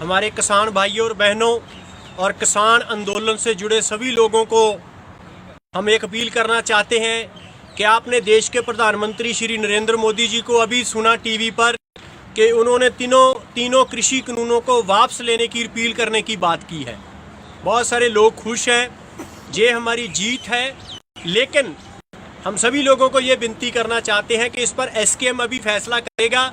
हमारे किसान भाइयों और बहनों और किसान आंदोलन से जुड़े सभी लोगों को हम एक अपील करना चाहते हैं कि आपने देश के प्रधानमंत्री श्री नरेंद्र मोदी जी को अभी सुना टीवी पर कि उन्होंने तीनों कृषि कानूनों को वापस लेने की अपील करने की बात की है। बहुत सारे लोग खुश हैं, ये हमारी जीत है, लेकिन हम सभी लोगों को ये विनती करना चाहते हैं कि इस पर एसकेएम अभी फैसला करेगा।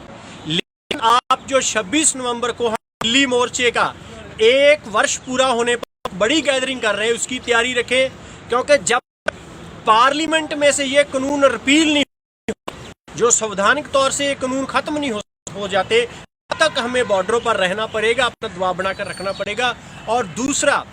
लेकिन आप जो 26 नवंबर को हम दिल्ली मोर्चे का 1 वर्ष पूरा होने पर बड़ी गैदरिंग कर रहे हैं, उसकी तैयारी रखें, क्योंकि जब पार्लियामेंट में से ये कानून रिपील नहीं, जो संवैधानिक तौर से ये कानून खत्म नहीं हो जाते, तब तक हमें बॉर्डरों पर रहना पड़ेगा, अपना दबाव बनाकर रखना पड़ेगा। और दूसरा,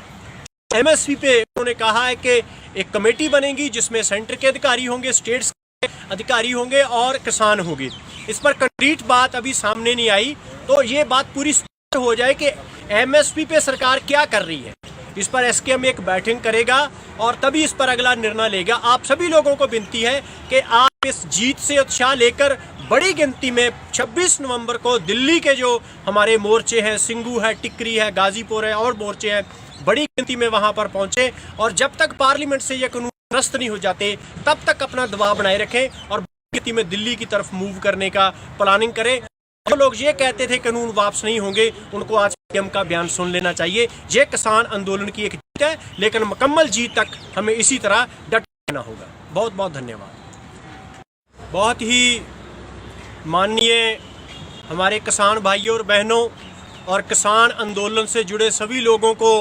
एमएसपी पे उन्होंने कहा है कि एक कमेटी बनेगी जिसमें सेंटर के अधिकारी होंगे, स्टेट्स के अधिकारी होंगे और किसान होंगे। इस पर कंक्रीट बात अभी सामने नहीं आई, तो ये बात पूरी स्पष्ट हो जाए कि एमएसपी पे सरकार क्या कर रही है। इस पर एसकेएम एक बैठक करेगा और तभी इस पर अगला निर्णय लेगा। आप सभी लोगों को विनती है कि आप इस जीत से उत्साह लेकर बड़ी गिनती में 26 नवंबर को दिल्ली के जो हमारे मोर्चे हैं, सिंगू है, टिकरी है, गाजीपुर है और मोर्चे हैं, बड़ी गिनती में वहां पर पहुंचे। और जब तक पार्लियामेंट से ये कानून निरस्त नहीं हो जाते, तब तक अपना दबाव बनाए रखें और बड़ी गिनती में दिल्ली की तरफ मूव करने का प्लानिंग करें। जो लोग ये कहते थे कानून वापस नहीं होंगे, उनको आज एसकेएम का बयान सुन लेना चाहिए। ये किसान आंदोलन की एक जीत है, लेकिन मुकम्मल जीत तक हमें इसी तरह डट रहना होगा। बहुत बहुत धन्यवाद। बहुत ही माननीय हमारे किसान भाइयों और बहनों और किसान आंदोलन से जुड़े सभी लोगों को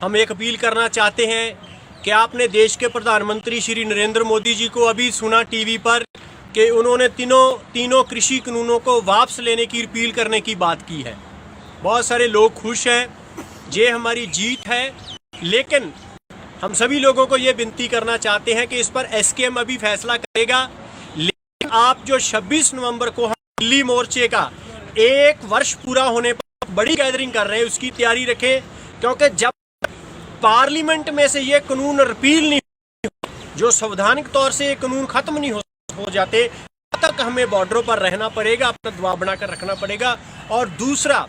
हम एक अपील करना चाहते हैं कि आपने देश के प्रधानमंत्री श्री नरेंद्र मोदी जी को अभी सुना टीवी पर कि उन्होंने तीनों कृषि कानूनों को वापस लेने की अपील करने की बात की है। बहुत सारे लोग खुश हैं, ये हमारी जीत है, लेकिन हम सभी लोगों को ये विनती करना चाहते हैं कि इस पर एसकेएम अभी फैसला करेगा। लेकिन आप जो 26 नवंबर को हम दिल्ली मोर्चे का 1 वर्ष पूरा होने पर बड़ी गैदरिंग कर रहे हैं, उसकी तैयारी रखें, क्योंकि जब पार्लियामेंट में से ये कानून रिपील नहीं, जो संवैधानिक तौर से ये कानून खत्म नहीं हो जाते, तब तक हमें बॉर्डरों पर रहना पड़ेगा, अपना दबाव बनाकर रखना पड़ेगा। और दूसरा,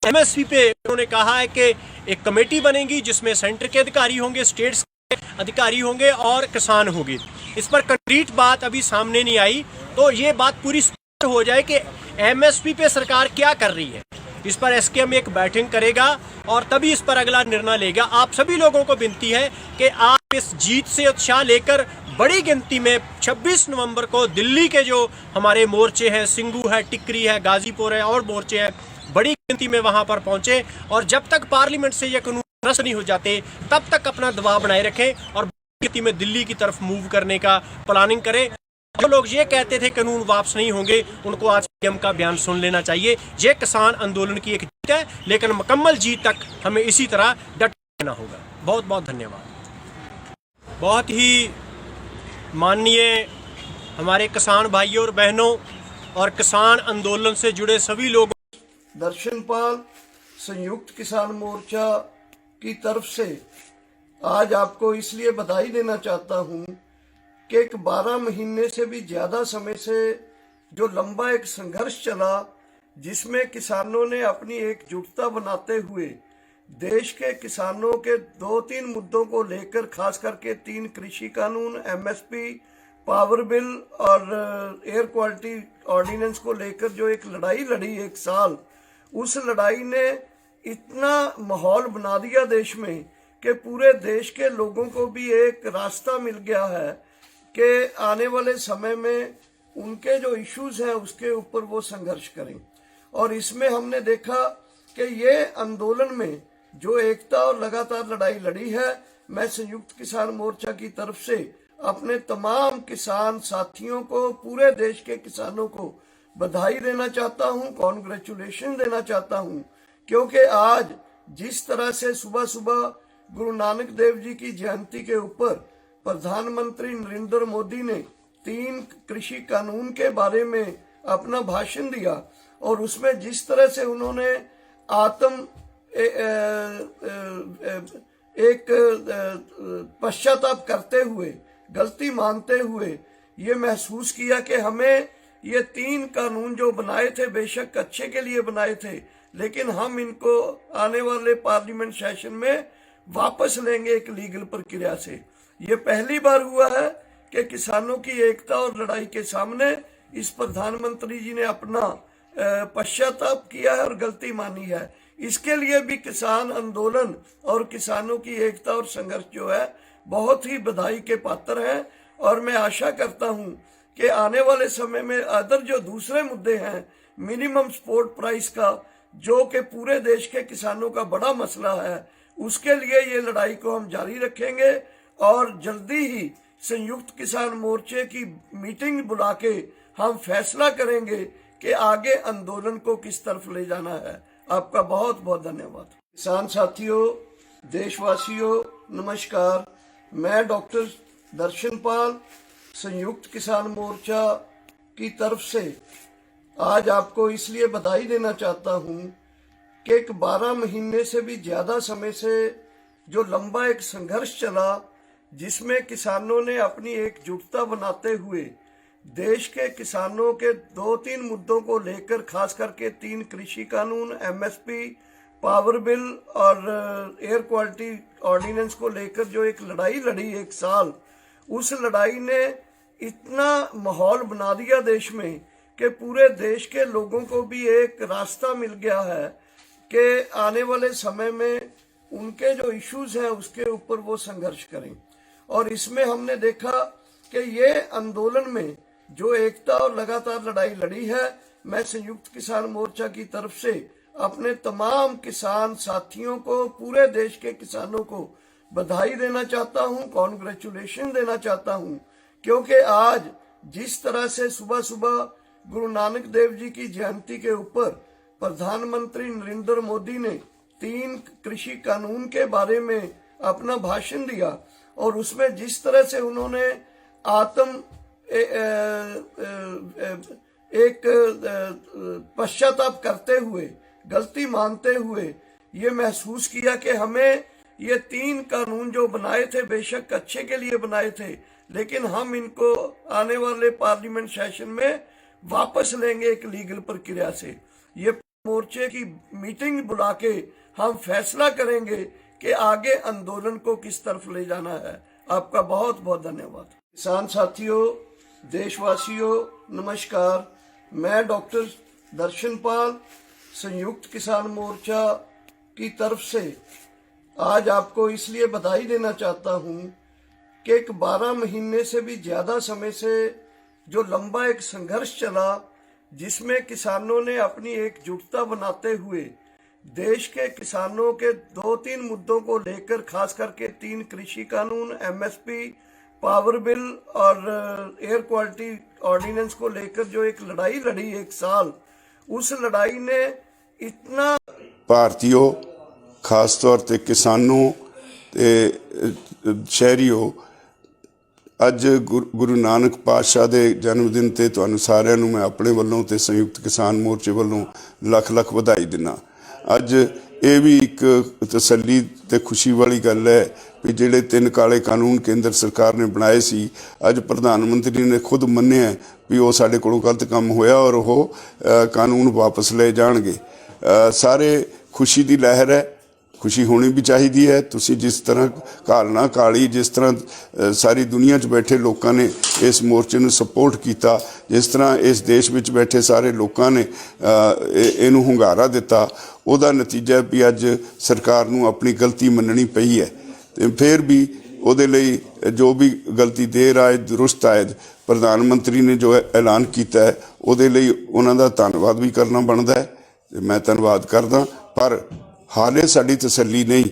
एमएसपी पे उन्होंने कहा है कि एक कमेटी बनेगी जिसमें सेंटर के अधिकारी होंगे, स्टेट्स के अधिकारी होंगे और किसान होंगे। इस पर कंक्रीट बात अभी सामने नहीं आई, तो ये बात पूरी स्पष्ट हो जाए कि एमएसपी पे सरकार क्या कर रही है। इस पर एसकेएम एक बैठक करेगा और तभी इस पर अगला निर्णय लेगा। आप सभी लोगों को विनती है कि आप इस जीत से उत्साह लेकर बड़ी गिनती में 26 नवंबर को दिल्ली के जो हमारे मोर्चे हैं, सिंगू है, टिकरी है, गाजीपुर है और मोर्चे हैं, बड़ी गिनती में वहां पर पहुंचे। और जब तक पार्लियामेंट से ये कानून निरस्त नहीं हो जाते, तब तक अपना दबाव बनाए रखें और बड़ी गिनती में दिल्ली की तरफ मूव करने का प्लानिंग करें। जो लोग ये कहते थे कानून वापस नहीं होंगे, उनको आज एसकेएम का बयान सुन लेना चाहिए। ये किसान आंदोलन की एक जीत है, लेकिन मुकम्मल जीत तक हमें इसी तरह डट रहना होगा। बहुत बहुत धन्यवाद। बहुत ही माननीय हमारे किसान भाइयों और बहनों और किसान आंदोलन से जुड़े सभी लोग, दर्शनपाल संयुक्त किसान मोर्चा की तरफ से आज आपको इसलिए बधाई देना चाहता हूं कि एक 12 महीने से भी ज्यादा समय से जो लंबा एक संघर्ष चला, जिसमें किसानों ने अपनी एकजुटता बनाते हुए देश के किसानों के 2-3 मुद्दों को लेकर, खास करके 3 कृषि कानून, एमएसपी, पावर बिल और एयर क्वालिटी ऑर्डिनेंस को लेकर जो एक लड़ाई लड़ी 1 साल, उस लड़ाई ने इतना माहौल बना दिया देश में कि पूरे देश के लोगों को भी एक रास्ता मिल गया है कि आने वाले समय में उनके जो इश्यूज हैं उसके ऊपर वो संघर्ष करें। और इसमें हमने देखा कि ये आंदोलन में जो एकता और लगातार लड़ाई लड़ी है, मैं संयुक्त किसान मोर्चा की तरफ से अपने तमाम किसान साथियों को, पूरे देश के किसानों को बधाई देना चाहता हूं, कॉन्ग्रेचुलेशन देना चाहता हूं, क्योंकि आज जिस तरह से सुबह सुबह गुरु नानक देव जी की जयंती के ऊपर प्रधानमंत्री नरेंद्र मोदी ने 3 कृषि कानून के बारे में अपना भाषण दिया और उसमें जिस तरह से उन्होंने एक पश्चाताप करते हुए, गलती मानते हुए ये महसूस किया कि हमें ये 3 कानून जो बनाए थे बेशक अच्छे के लिए बनाए थे, लेकिन हम इनको आने वाले पार्लियामेंट सेशन में वापस लेंगे एक लीगल प्रक्रिया से। ये पहली बार हुआ है कि किसानों की एकता और लड़ाई के सामने इस प्रधानमंत्री जी ने अपना पश्चाताप किया है और गलती मानी है। इसके लिए भी किसान आंदोलन और किसानों की एकता और संघर्ष जो है बहुत ही बधाई के पात्र है। और मैं आशा करता हूं कि आने वाले समय में अदर जो दूसरे मुद्दे हैं, मिनिमम सपोर्ट प्राइस का, जो कि पूरे देश के किसानों का बड़ा मसला है, उसके लिए ये लड़ाई को हम जारी रखेंगे और जल्दी ही संयुक्त किसान मोर्चे की मीटिंग बुला के हम फैसला करेंगे कि आगे आंदोलन को किस तरफ ले जाना है। आपका बहुत बहुत धन्यवाद। किसान साथियों, देशवासियों, नमस्कार। मैं डॉक्टर दर्शनपाल संयुक्त किसान मोर्चा की तरफ से आज आपको इसलिए बधाई देना चाहता हूं कि एक 12 महीने से भी ज्यादा समय से जो लंबा एक संघर्ष चला, जिसमें किसानों ने अपनी एकजुटता बनाते हुए देश के किसानों के 2-3 मुद्दों को लेकर, खास करके 3 कृषि कानून, एमएसपी, पावर बिल और एयर क्वालिटी ऑर्डिनेंस को लेकर जो एक लड़ाई लड़ी एक साल, उस लड़ाई ने इतना माहौल बना दिया देश में कि पूरे देश के लोगों को भी एक रास्ता मिल गया है कि आने वाले समय में उनके जो इश्यूज हैं उसके ऊपर वो संघर्ष करें। और इसमें हमने देखा कि ये आंदोलन में जो एकता और लगातार लड़ाई लड़ी है, मैं संयुक्त किसान मोर्चा की तरफ से अपने तमाम किसान साथियों को, पूरे देश के किसानों को बधाई देना चाहता हूं, कॉन्ग्रेचुलेशन देना चाहता हूं, क्योंकि आज जिस तरह से सुबह सुबह गुरु नानक देव जी की जयंती के ऊपर प्रधानमंत्री नरेंद्र मोदी ने 3 कृषि कानून के बारे में अपना भाषण दिया और उसमें जिस तरह से उन्होंने एक पश्चाताप करते हुए, गलती मानते हुए ये महसूस किया कि हमें ये 3 कानून जो बनाए थे बेशक अच्छे के लिए बनाए थे, लेकिन हम इनको आने वाले पार्लियामेंट सेशन में वापस लेंगे एक लीगल प्रक्रिया से। ये मोर्चे की मीटिंग बुला के हम फैसला करेंगे कि आगे आंदोलन को किस तरफ ले जाना है। आपका बहुत बहुत धन्यवाद। किसान साथियों, देशवासियों, नमस्कार। मैं डॉक्टर दर्शनपाल संयुक्त किसान मोर्चा की तरफ से आज आपको इसलिए बधाई देना चाहता हूं कि एक 12 महीने से भी ज्यादा समय से जो लंबा एक संघर्ष चला, जिसमें किसानों ने अपनी एकजुटता बनाते हुए देश के किसानों के 2-3 मुद्दों को लेकर, खास करके 3 कृषि कानून, एमएसपी, पावर बिल और एयर क्वालिटी ऑर्डिनेंस को लेकर जो एक लड़ाई लड़ी एक साल, उस लड़ाई ने इतना ਭਾਰਤੀਓ ਖਾਸ ਤੌਰ ਤੇ ਕਿਸਾਨੋਂ ਤੇ ਸ਼ਹਿਰੀਓ, ਅੱਜ ਗੁਰੂ ਨਾਨਕ ਪਾਤਸ਼ਾਹ ਦੇ ਜਨਮ ਦਿਨ ਤੇ ਤੁਹਾਨੂੰ ਸਾਰਿਆਂ ਨੂੰ ਮੈਂ ਆਪਣੇ ਵੱਲੋਂ ਤੇ ਸੰਯੁਕਤ ਕਿਸਾਨ ਮੋਰਚੇ ਵੱਲੋਂ ਲੱਖ ਲੱਖ ਵਧਾਈ ਦਿੰਦਾ। ਅੱਜ ਇਹ ਵੀ ਇੱਕ ਤਸੱਲੀ ਤੇ ਖੁਸ਼ੀ ਵਾਲੀ ਗੱਲ ਹੈ ਵੀ ਜਿਹੜੇ 3 ਕਾਲੇ ਕਾਨੂੰਨ ਕੇਂਦਰ ਸਰਕਾਰ ਨੇ ਬਣਾਏ ਸੀ, ਅੱਜ ਪ੍ਰਧਾਨ ਮੰਤਰੀ ਨੇ ਖੁਦ ਮੰਨਿਆ ਵੀ ਉਹ ਸਾਡੇ ਕੋਲੋਂ ਗਲਤ ਕੰਮ ਹੋਇਆ ਔਰ ਉਹ ਕਾਨੂੰਨ ਵਾਪਸ ਲਏ ਜਾਣਗੇ। ਸਾਰੇ खुशी की लहर है, खुशी होनी भी चाहिए है। तुसी जिस तरह कालना काली, जिस तरह सारी दुनिया च बैठे लोगों ने इस मोर्चे में सपोर्ट किया, जिस तरह इस देश में बैठे सारे लोगों ने इनू hungaरा दिता, उहदा नतीजा भी अज सरकार नू अपनी गलती मननी पई है। ते फिर भी उहदे लई जो भी गलती देर आए दुरुस्त आए, प्रधानमंत्री ने जो ऐलान किया है उहदे लई उन्हां दा धन्नवाद भी करना बनता है। मैं धन्नवाद करदा, पर हाले साड़ी तसल्ली नहीं।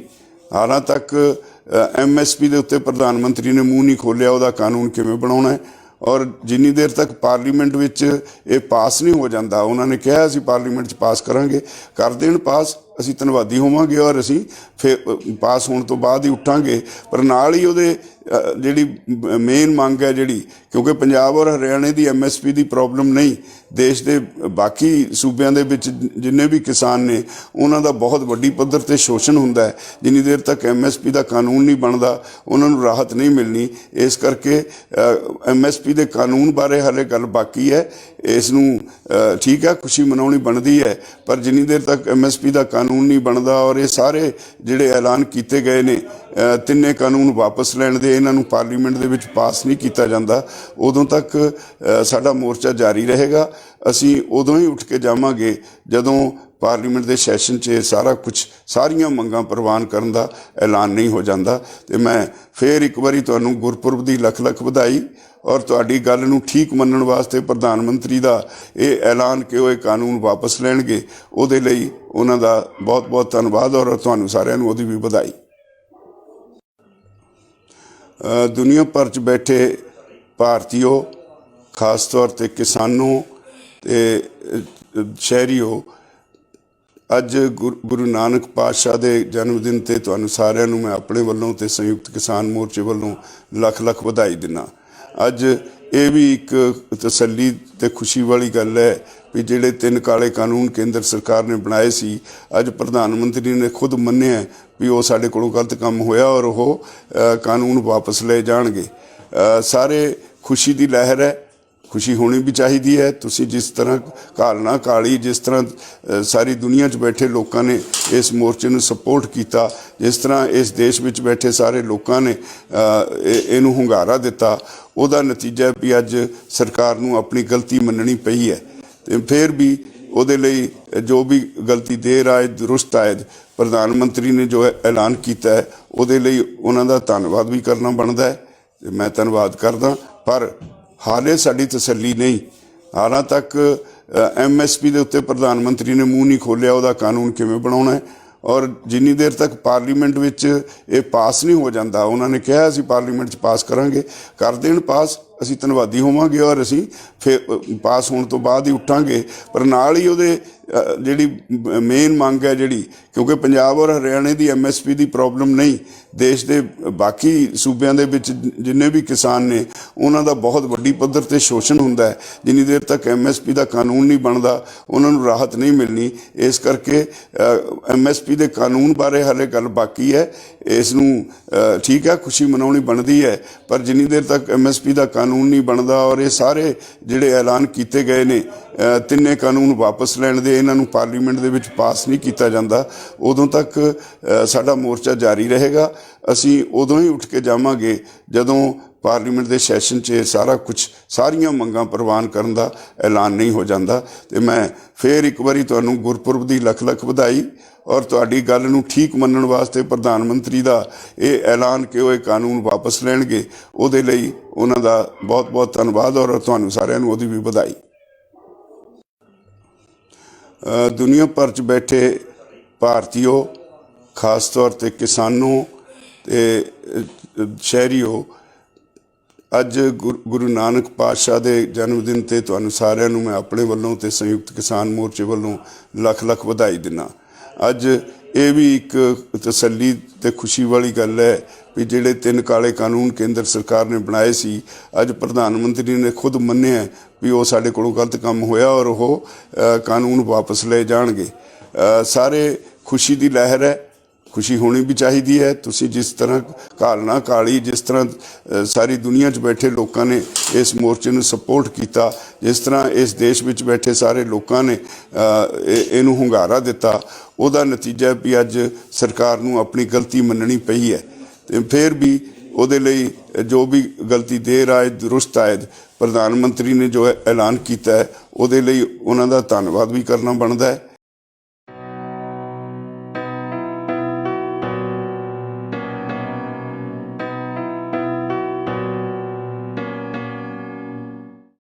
हालां तक MSP ਦੇ ਉੱਤੇ ਪ੍ਰਧਾਨ ਮੰਤਰੀ ਨੇ ਮੂੰਹ ਨਹੀਂ ਖੋਲਿਆ ਉਹਦਾ ਕਾਨੂੰਨ ਕਿਵੇਂ ਬਣਾਉਣਾ ਹੈ, ਔਰ ਜਿੰਨੀ ਦੇਰ ਤੱਕ ਪਾਰਲੀਮੈਂਟ ਵਿੱਚ ਇਹ ਪਾਸ ਨਹੀਂ ਹੋ ਜਾਂਦਾ, ਉਹਨਾਂ ਨੇ ਕਿਹਾ ਅਸੀਂ ਪਾਰਲੀਮੈਂਟ 'ਚ ਪਾਸ ਕਰਾਂਗੇ, ਕਰ ਦੇਣ ਪਾਸ, ਅਸੀਂ ਧੰਨਵਾਦੀ ਹੋਵਾਂਗੇ ਔਰ ਅਸੀਂ ਫਿਰ ਪਾਸ ਹੋਣ ਤੋਂ ਬਾਅਦ ਹੀ ਉੱਠਾਂਗੇ। ਪਰ ਨਾਲ ਹੀ ਉਹਦੇ ਜਿਹੜੀ ਮੇਨ ਮੰਗ ਹੈ ਜਿਹੜੀ, ਕਿਉਂਕਿ ਪੰਜਾਬ ਔਰ ਹਰਿਆਣੇ ਦੀ MSP ਦੀ ਪ੍ਰੋਬਲਮ ਨਹੀਂ, ਦੇਸ਼ ਦੇ ਬਾਕੀ ਸੂਬਿਆਂ ਦੇ ਵਿੱਚ ਜਿੰਨੇ ਵੀ ਕਿਸਾਨ ਨੇ ਉਹਨਾਂ ਦਾ ਬਹੁਤ ਵੱਡੀ ਪੱਧਰ ਤੇ ਸ਼ੋਸ਼ਣ ਹੁੰਦਾ ਹੈ। ਜਿੰਨੀ ਦੇਰ ਤੱਕ MSP ਦਾ ਕਾਨੂੰਨ ਨਹੀਂ ਬਣਦਾ ਉਹਨਾਂ ਨੂੰ ਰਾਹਤ ਨਹੀਂ ਮਿਲਣੀ। ਇਸ ਕਰਕੇ MSP ਦੇ ਕਾਨੂੰਨ ਬਾਰੇ ਹਾਲੇ ਗੱਲ ਬਾਕੀ ਹੈ। ਇਸ ਨੂੰ ਠੀਕ ਹੈ, ਖੁਸ਼ੀ ਮਨਾਉਣੀ ਬਣਦੀ ਹੈ, ਪਰ ਜਿੰਨੀ ਦੇਰ ਤੱਕ MSP ਦਾ ਕਾਨੂੰਨ ਨਹੀਂ ਬਣਦਾ ਔਰ ਇਹ ਸਾਰੇ ਜਿਹੜੇ ਐਲਾਨ ਕੀਤੇ ਗਏ ਨੇ ਤਿੰਨੇ ਕਾਨੂੰਨ ਵਾਪਸ ਲੈਣ ਦੇ, ਇਹਨਾਂ ਨੂੰ ਪਾਰਲੀਮੈਂਟ ਦੇ ਵਿੱਚ ਪਾਸ ਨਹੀਂ ਕੀਤਾ ਜਾਂਦਾ, ਉਦੋਂ ਤੱਕ ਸਾਡਾ ਮੋਰਚਾ ਜਾਰੀ ਰਹੇਗਾ। ਅਸੀਂ ਉਦੋਂ ਹੀ ਉੱਠ ਕੇ ਜਾਵਾਂਗੇ ਜਦੋਂ ਪਾਰਲੀਮੈਂਟ ਦੇ ਸੈਸ਼ਨ 'ਚ ਸਾਰਾ ਕੁਝ, ਸਾਰੀਆਂ ਮੰਗਾਂ ਪ੍ਰਵਾਨ ਕਰਨ ਦਾ ਐਲਾਨ ਨਹੀਂ ਹੋ ਜਾਂਦਾ। ਤੇ ਮੈਂ ਫੇਰ ਇੱਕ ਵਾਰੀ ਤੁਹਾਨੂੰ ਗੁਰਪੁਰਬ ਦੀ ਲੱਖ ਲੱਖ ਵਧਾਈ ਔਰ ਤੁਹਾਡੀ ਗੱਲ ਨੂੰ ਠੀਕ ਮੰਨਣ ਵਾਸਤੇ ਪ੍ਰਧਾਨ ਮੰਤਰੀ ਦਾ ਇਹ ਐਲਾਨ ਕਿ ਉਹ ਇਹ ਕਾਨੂੰਨ ਵਾਪਸ ਲੈਣਗੇ, ਉਹਦੇ ਲਈ ਉਹਨਾਂ ਦਾ ਬਹੁਤ ਬਹੁਤ ਧੰਨਵਾਦ ਔਰ ਤੁਹਾਨੂੰ ਸਾਰਿਆਂ ਨੂੰ ਉਹਦੀ ਵੀ ਵਧਾਈ। ਦੁਨੀਆ ਭਰ 'ਚ ਬੈਠੇ ਭਾਰਤੀਓ, ਖਾਸ ਤੌਰ 'ਤੇ ਕਿਸਾਨੋ ਤੇ ਸ਼ਹਿਰੀਓ, ਅੱਜ ਗੁਰੂ ਨਾਨਕ ਪਾਤਸ਼ਾਹ ਦੇ ਜਨਮ ਦਿਨ 'ਤੇ ਤੁਹਾਨੂੰ ਸਾਰਿਆਂ ਨੂੰ ਮੈਂ ਆਪਣੇ ਵੱਲੋਂ ਤੇ ਸੰਯੁਕਤ ਕਿਸਾਨ ਮੋਰਚੇ ਵੱਲੋਂ ਲੱਖ ਲੱਖ ਵਧਾਈ ਦਿੰਦਾ। ਅੱਜ ਇਹ ਵੀ ਇੱਕ ਤਸੱਲੀ ਤੇ ਖੁਸ਼ੀ ਵਾਲੀ ਗੱਲ ਹੈ ਵੀ ਜਿਹੜੇ 3 ਕਾਲੇ ਕਾਨੂੰਨ ਕੇਂਦਰ ਸਰਕਾਰ ਨੇ ਬਣਾਏ ਸੀ, ਅੱਜ ਪ੍ਰਧਾਨ ਮੰਤਰੀ ਨੇ ਖੁਦ ਮੰਨਿਆ ਵੀ ਉਹ ਸਾਡੇ ਕੋਲੋਂ ਗਲਤ ਕੰਮ ਹੋਇਆ ਔਰ ਉਹ ਕਾਨੂੰਨ ਵਾਪਸ ਲਏ ਜਾਣਗੇ। ਸਾਰੇ ਖੁਸ਼ੀ ਦੀ ਲਹਿਰ ਹੈ, ਖੁਸ਼ੀ ਹੋਣੀ ਵੀ ਚਾਹੀਦੀ ਹੈ। ਤੁਸੀਂ ਜਿਸ ਤਰ੍ਹਾਂ ਘਾਲਣਾ ਕਾਲੀ, ਜਿਸ ਤਰ੍ਹਾਂ ਸਾਰੀ ਦੁਨੀਆ 'ਚ ਬੈਠੇ ਲੋਕਾਂ ਨੇ ਇਸ ਮੋਰਚੇ ਨੂੰ ਸਪੋਰਟ ਕੀਤਾ, ਜਿਸ ਤਰ੍ਹਾਂ ਇਸ ਦੇਸ਼ ਵਿੱਚ ਬੈਠੇ ਸਾਰੇ ਲੋਕਾਂ ਨੇ ਇਹਨੂੰ ਹੁੰਗਾਰਾ ਦਿੱਤਾ, ਉਹਦਾ ਨਤੀਜਾ ਵੀ ਅੱਜ ਸਰਕਾਰ ਨੂੰ ਆਪਣੀ ਗਲਤੀ ਮੰਨਣੀ ਪਈ ਹੈ। ਤੇ ਫਿਰ ਵੀ ਉਹਦੇ ਲਈ ਜੋ ਵੀ ਗਲਤੀ ਦੇਰ ਆਏ ਦਰੁਸਤ ਆਏ, ਪ੍ਰਧਾਨ ਮੰਤਰੀ ਨੇ ਜੋ ਐਲਾਨ ਕੀਤਾ ਹੈ ਉਹਦੇ ਲਈ ਉਹਨਾਂ ਦਾ ਧੰਨਵਾਦ ਵੀ ਕਰਨਾ ਬਣਦਾ ਹੈ ਤੇ ਮੈਂ ਧੰਨਵਾਦ ਕਰਦਾ। ਪਰ ਹਾਲੇ ਸਾਡੀ ਤਸੱਲੀ ਨਹੀਂ, ਹਾਲਾਂ ਤੱਕ MSP ਦੇ ਉੱਤੇ ਪ੍ਰਧਾਨ ਮੰਤਰੀ ਨੇ ਮੂੰਹ ਨਹੀਂ ਖੋਲ੍ਹਿਆ ਉਹਦਾ ਕਾਨੂੰਨ ਕਿਵੇਂ ਬਣਾਉਣਾ ਹੈ। ਔਰ ਜਿੰਨੀ ਦੇਰ ਤੱਕ ਪਾਰਲੀਮੈਂਟ ਵਿੱਚ ਇਹ ਪਾਸ ਨਹੀਂ ਹੋ ਜਾਂਦਾ, ਉਹਨਾਂ ਨੇ ਕਿਹਾ ਅਸੀਂ ਪਾਰਲੀਮੈਂਟ 'ਚ ਪਾਸ ਕਰਾਂਗੇ, ਕਰ ਦੇਣ ਪਾਸ, ਅਸੀਂ ਧੰਨਵਾਦੀ ਹੋਵਾਂਗੇ ਔਰ ਅਸੀਂ ਫਿਰ ਪਾਸ ਹੋਣ ਤੋਂ ਬਾਅਦ ਹੀ ਉੱਠਾਂਗੇ। ਪਰ ਨਾਲ ਹੀ ਉਹਦੇ ਜਿਹੜੀ ਮੇਨ ਮੰਗ ਹੈ ਜਿਹੜੀ, ਕਿਉਂਕਿ ਪੰਜਾਬ ਔਰ ਹਰਿਆਣੇ ਦੀ MSP ਦੀ ਪ੍ਰੋਬਲਮ ਨਹੀਂ, ਦੇਸ਼ ਦੇ ਬਾਕੀ ਸੂਬਿਆਂ ਦੇ ਵਿੱਚ ਜਿੰਨੇ ਵੀ ਕਿਸਾਨ ਨੇ ਉਹਨਾਂ ਦਾ ਬਹੁਤ ਵੱਡੀ ਪੱਧਰ ਤੇ ਸ਼ੋਸ਼ਣ ਹੁੰਦਾ ਹੈ। ਜਿੰਨੀ ਦੇਰ ਤੱਕ MSP ਦਾ ਕਾਨੂੰਨ ਨਹੀਂ ਬਣਦਾ ਉਹਨਾਂ ਨੂੰ ਰਾਹਤ ਨਹੀਂ ਮਿਲਣੀ। ਇਸ ਕਰਕੇ MSP ਦੇ ਕਾਨੂੰਨ ਬਾਰੇ ਹਾਲੇ ਗੱਲ ਬਾਕੀ ਹੈ। ਇਸ ਨੂੰ ਠੀਕ ਹੈ, ਖੁਸ਼ੀ ਮਨਾਉਣੀ ਬਣਦੀ ਹੈ, ਪਰ ਜਿੰਨੀ ਦੇਰ ਤੱਕ MSP ਦਾ ਕਾਨੂੰਨ ਨਹੀਂ ਬਣਦਾ ਔਰ ਇਹ ਸਾਰੇ ਜਿਹੜੇ ਐਲਾਨ ਕੀਤੇ ਗਏ ਨੇ ਤਿੰਨੇ ਕਾਨੂੰਨ ਵਾਪਸ ਲੈਣ ਦੇ, ਇਹਨਾਂ ਨੂੰ ਪਾਰਲੀਮੈਂਟ ਦੇ ਵਿੱਚ ਪਾਸ ਨਹੀਂ ਕੀਤਾ ਜਾਂਦਾ, ਉਦੋਂ ਤੱਕ ਸਾਡਾ ਮੋਰਚਾ ਜਾਰੀ ਰਹੇਗਾ। ਅਸੀਂ ਉਦੋਂ ਹੀ ਉੱਠ ਕੇ ਜਾਵਾਂਗੇ ਜਦੋਂ ਪਾਰਲੀਮੈਂਟ ਦੇ ਸੈਸ਼ਨ 'ਚ ਸਾਰਾ ਕੁਝ, ਸਾਰੀਆਂ ਮੰਗਾਂ ਪ੍ਰਵਾਨ ਕਰਨ ਦਾ ਐਲਾਨ ਨਹੀਂ ਹੋ ਜਾਂਦਾ। ਤੇ ਮੈਂ ਫੇਰ ਇੱਕ ਵਾਰੀ ਤੁਹਾਨੂੰ ਗੁਰਪੁਰਬ ਦੀ ਲੱਖ ਲੱਖ ਵਧਾਈ ਔਰ ਤੁਹਾਡੀ ਗੱਲ ਨੂੰ ਠੀਕ ਮੰਨਣ ਵਾਸਤੇ ਪ੍ਰਧਾਨ ਮੰਤਰੀ ਦਾ ਇਹ ਐਲਾਨ ਕਿ ਉਹ ਇਹ ਕਾਨੂੰਨ ਵਾਪਸ ਲੈਣਗੇ, ਉਹਦੇ ਲਈ ਉਹਨਾਂ ਦਾ ਬਹੁਤ ਬਹੁਤ ਧੰਨਵਾਦ ਔਰ ਤੁਹਾਨੂੰ ਸਾਰਿਆਂ ਨੂੰ ਉਹਦੀ ਵੀ ਵਧਾਈ। ਦੁਨੀਆ ਭਰ 'ਚ ਬੈਠੇ ਭਾਰਤੀਓ, ਖਾਸ ਤੌਰ 'ਤੇ ਕਿਸਾਨੋ ਤੇ ਸ਼ਹਿਰੀਓ, ਅੱਜ ਗੁਰੂ ਨਾਨਕ ਪਾਤਸ਼ਾਹ ਦੇ ਜਨਮ ਦਿਨ 'ਤੇ ਤੁਹਾਨੂੰ ਸਾਰਿਆਂ ਨੂੰ ਮੈਂ ਆਪਣੇ ਵੱਲੋਂ ਤੇ ਸੰਯੁਕਤ ਕਿਸਾਨ ਮੋਰਚੇ ਵੱਲੋਂ ਲੱਖ ਲੱਖ ਵਧਾਈ ਦਿੰਦਾ। ਅੱਜ ਇਹ ਵੀ ਇੱਕ ਤਸੱਲੀ ਤੇ ਖੁਸ਼ੀ ਵਾਲੀ ਗੱਲ ਹੈ ਵੀ ਜਿਹੜੇ 3 ਕਾਲੇ ਕਾਨੂੰਨ ਕੇਂਦਰ ਸਰਕਾਰ ਨੇ ਬਣਾਏ ਸੀ, ਅੱਜ ਪ੍ਰਧਾਨ ਮੰਤਰੀ ਨੇ ਖੁਦ ਮੰਨਿਆ ਵੀ ਉਹ ਸਾਡੇ ਕੋਲੋਂ ਗਲਤ ਕੰਮ ਹੋਇਆ ਔਰ ਉਹ ਕਾਨੂੰਨ ਵਾਪਸ ਲਏ ਜਾਣਗੇ। ਸਾਰੇ ਖੁਸ਼ੀ ਦੀ ਲਹਿਰ ਹੈ, ਖੁਸ਼ੀ ਹੋਣੀ ਵੀ ਚਾਹੀਦੀ ਹੈ। ਤੁਸੀਂ ਜਿਸ ਤਰ੍ਹਾਂ ਘਾਲਣਾ ਕਾਲੀ, ਜਿਸ ਤਰ੍ਹਾਂ ਸਾਰੀ ਦੁਨੀਆ 'ਚ ਬੈਠੇ ਲੋਕਾਂ ਨੇ ਇਸ ਮੋਰਚੇ ਨੂੰ ਸਪੋਰਟ ਕੀਤਾ, ਜਿਸ ਤਰ੍ਹਾਂ ਇਸ ਦੇਸ਼ ਵਿੱਚ ਬੈਠੇ ਸਾਰੇ ਲੋਕਾਂ ਨੇ ਇਹਨੂੰ ਹੁੰਗਾਰਾ ਦਿੱਤਾ, ਉਹਦਾ ਨਤੀਜਾ ਵੀ ਅੱਜ ਸਰਕਾਰ ਨੂੰ ਆਪਣੀ ਗਲਤੀ ਮੰਨਣੀ ਪਈ ਹੈ। ਤੇ ਫਿਰ ਵੀ ਉਹਦੇ ਲਈ ਜੋ ਵੀ ਗਲਤੀ ਦੇਰ ਆਏ ਦਰੁਸਤ ਆਏ, ਪ੍ਰਧਾਨ ਮੰਤਰੀ ਨੇ ਜੋ ਐਲਾਨ ਕੀਤਾ ਹੈ ਉਹਦੇ ਲਈ ਉਹਨਾਂ ਦਾ ਧੰਨਵਾਦ ਵੀ ਕਰਨਾ ਬਣਦਾ ਹੈ।